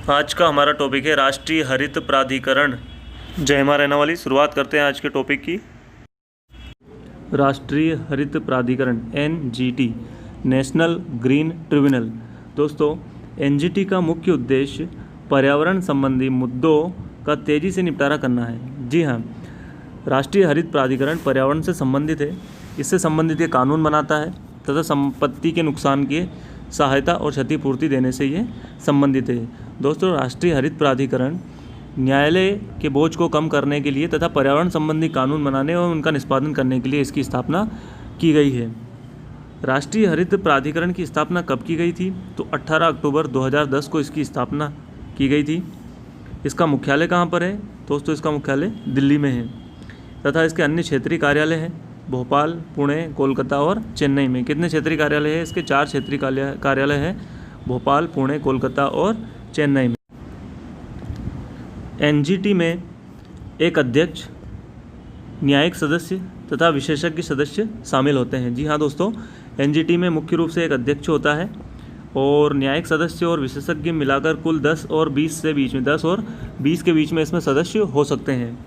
आज का हमारा टॉपिक है राष्ट्रीय हरित प्राधिकरण। जय हिंद रहने वाली। शुरुआत करते हैं आज के टॉपिक की। राष्ट्रीय हरित प्राधिकरण NGT, नेशनल ग्रीन ट्रिब्यूनल। दोस्तों, NGT का मुख्य उद्देश्य पर्यावरण संबंधी मुद्दों का तेज़ी से निपटारा करना है। जी हाँ, राष्ट्रीय हरित प्राधिकरण पर्यावरण से संबंधित है। इससे संबंधित ये कानून बनाता है तथा संपत्ति के नुकसान की सहायता और क्षतिपूर्ति देने से ये संबंधित है। दोस्तों, राष्ट्रीय हरित प्राधिकरण न्यायालय के बोझ को कम करने के लिए तथा पर्यावरण संबंधी कानून बनाने और उनका निष्पादन करने के लिए इसकी स्थापना की गई है। राष्ट्रीय हरित प्राधिकरण की स्थापना कब की गई थी? तो 18 अक्टूबर 2010 को इसकी स्थापना की गई थी। इसका मुख्यालय कहाँ पर है? दोस्तों, इसका मुख्यालय दिल्ली में है तथा इसके अन्य क्षेत्रीय कार्यालय हैं भोपाल, पुणे, कोलकाता और चेन्नई में। कितने क्षेत्रीय कार्यालय हैं? इसके 4 क्षेत्रीय कार्यालय हैं भोपाल, पुणे, कोलकाता और चेन्नई में। NGT में एक अध्यक्ष, न्यायिक सदस्य तथा विशेषज्ञ सदस्य शामिल होते हैं। जी हाँ दोस्तों, NGT में मुख्य रूप से एक अध्यक्ष होता है और न्यायिक सदस्य और विशेषज्ञ मिलाकर कुल 10 और 20 के बीच में इसमें सदस्य हो सकते हैं।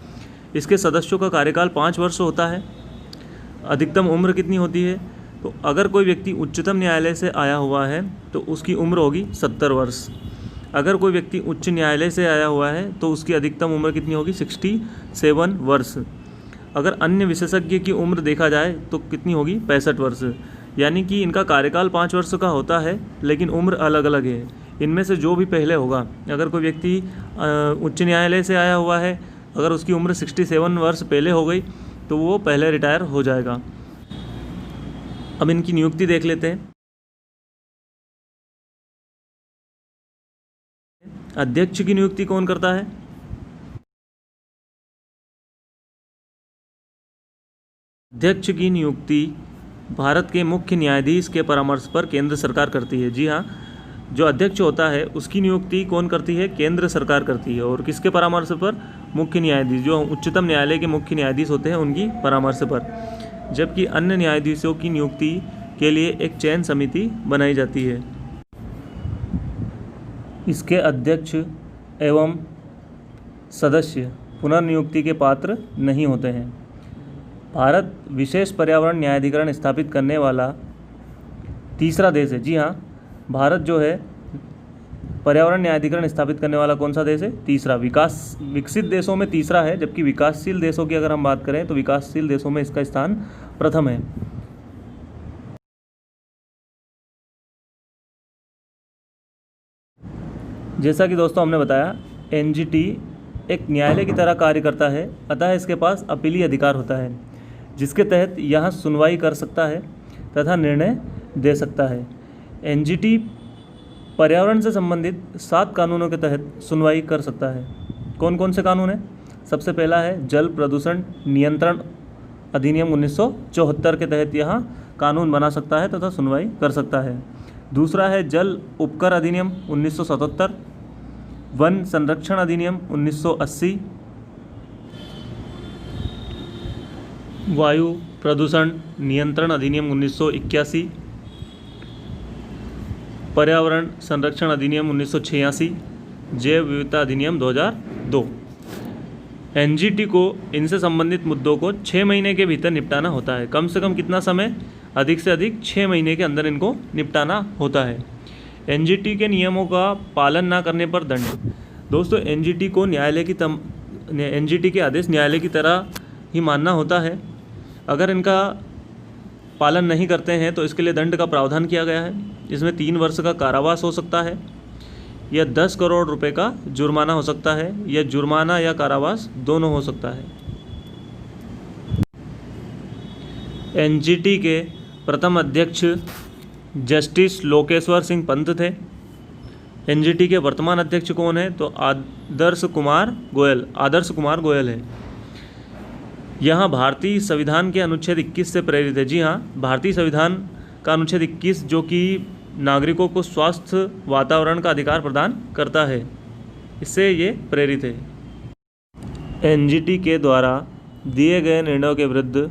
इसके सदस्यों का कार्यकाल 5 वर्ष होता है। अधिकतम उम्र कितनी होती है? तो अगर कोई व्यक्ति उच्चतम न्यायालय से आया हुआ है तो उसकी उम्र होगी 70 वर्ष। अगर कोई व्यक्ति उच्च न्यायालय से आया हुआ है तो उसकी अधिकतम उम्र कितनी होगी? 67 वर्ष। अगर अन्य विशेषज्ञ की उम्र देखा जाए तो कितनी होगी? 65 वर्ष। यानी कि इनका कार्यकाल 5 वर्ष का होता है लेकिन उम्र अलग अलग है। इनमें से जो भी पहले होगा, अगर कोई व्यक्ति उच्च न्यायालय से आया हुआ है, अगर उसकी उम्र 67 वर्ष पहले हो गई तो वो पहले रिटायर हो जाएगा। अब इनकी नियुक्ति देख लेते हैं। अध्यक्ष की नियुक्ति कौन करता है? अध्यक्ष की नियुक्ति भारत के मुख्य न्यायाधीश के परामर्श पर केंद्र सरकार करती है। जी हाँ, जो अध्यक्ष होता है उसकी नियुक्ति कौन करती है? केंद्र सरकार करती है। और किसके परामर्श पर? मुख्य न्यायाधीश, जो उच्चतम न्यायालय के मुख्य न्यायाधीश होते हैं उनकी परामर्श पर। जबकि अन्य न्यायाधीशों की नियुक्ति के लिए एक चयन समिति बनाई जाती है। इसके अध्यक्ष एवं सदस्य पुनर्नियुक्ति के पात्र नहीं होते हैं। भारत विशेष पर्यावरण न्यायाधिकरण स्थापित करने वाला तीसरा देश है। जी हाँ, भारत जो है पर्यावरण न्यायाधिकरण स्थापित करने वाला कौन सा देश है? तीसरा। विकसित देशों में तीसरा है, जबकि विकासशील देशों की अगर हम बात करें तो विकासशील देशों में इसका स्थान प्रथम है। जैसा कि दोस्तों हमने बताया, NGT एक न्यायालय की तरह कार्य करता है, अतः इसके पास अपीली अधिकार होता है जिसके तहत यह सुनवाई कर सकता है तथा निर्णय दे सकता है। NGT पर्यावरण से संबंधित 7 कानूनों के तहत सुनवाई कर सकता है। कौन कौन से कानून हैं? सबसे पहला है जल प्रदूषण नियंत्रण अधिनियम 1974 के तहत यह कानून बना सकता है तथा सुनवाई कर सकता है। दूसरा है जल उपकर अधिनियम 1977, वन संरक्षण अधिनियम 1980, वायु प्रदूषण नियंत्रण अधिनियम 1981, पर्यावरण संरक्षण अधिनियम 1986, जैव विविधता अधिनियम 2002। NGT को इनसे संबंधित मुद्दों को 6 महीने के भीतर निपटाना होता है। कम से कम कितना समय? अधिक से अधिक 6 महीने के अंदर इनको निपटाना होता है। NGT के नियमों का पालन ना करने पर दंड। दोस्तों, NGT को NGT के आदेश न्यायालय की तरह ही मानना होता है। अगर इनका पालन नहीं करते हैं तो इसके लिए दंड का प्रावधान किया गया है। इसमें 3 वर्ष का कारावास हो सकता है या 10 करोड़ रुपए का जुर्माना हो सकता है या जुर्माना या कारावास दोनों हो सकता है। NGT के प्रथम अध्यक्ष जस्टिस लोकेश्वर सिंह पंत थे। NGT के वर्तमान अध्यक्ष कौन है? तो आदर्श कुमार गोयल है। यहाँ भारतीय संविधान के अनुच्छेद 21 से प्रेरित है। जी हाँ, भारतीय संविधान का अनुच्छेद 21 जो कि नागरिकों को स्वास्थ्य वातावरण का अधिकार प्रदान करता है, इससे ये प्रेरित है। NGT के द्वारा दिए गए निर्णयों के विरुद्ध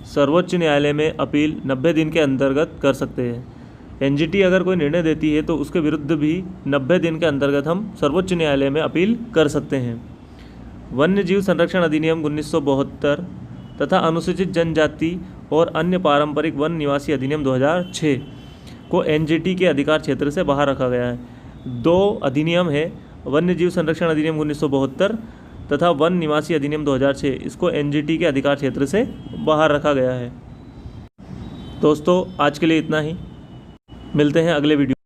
सर्वोच्च न्यायालय में अपील 90 दिन के अंतर्गत कर सकते हैं। एनजीटी अगर कोई निर्णय देती है तो उसके विरुद्ध भी 90 दिन के अंतर्गत हम सर्वोच्च न्यायालय में अपील कर सकते हैं। वन्य जीव संरक्षण अधिनियम 1972 तथा अनुसूचित जनजाति और अन्य पारंपरिक वन निवासी अधिनियम 2006 को एनजीटी के अधिकार क्षेत्र से बाहर रखा गया है। 2 अधिनियम है, वन्य जीव संरक्षण अधिनियम 1972 तथा वन निवासी अधिनियम 2006, इसको एनजीटी के अधिकार क्षेत्र से बाहर रखा गया है। दोस्तों आज के लिए इतना ही, मिलते हैं अगले वीडियो।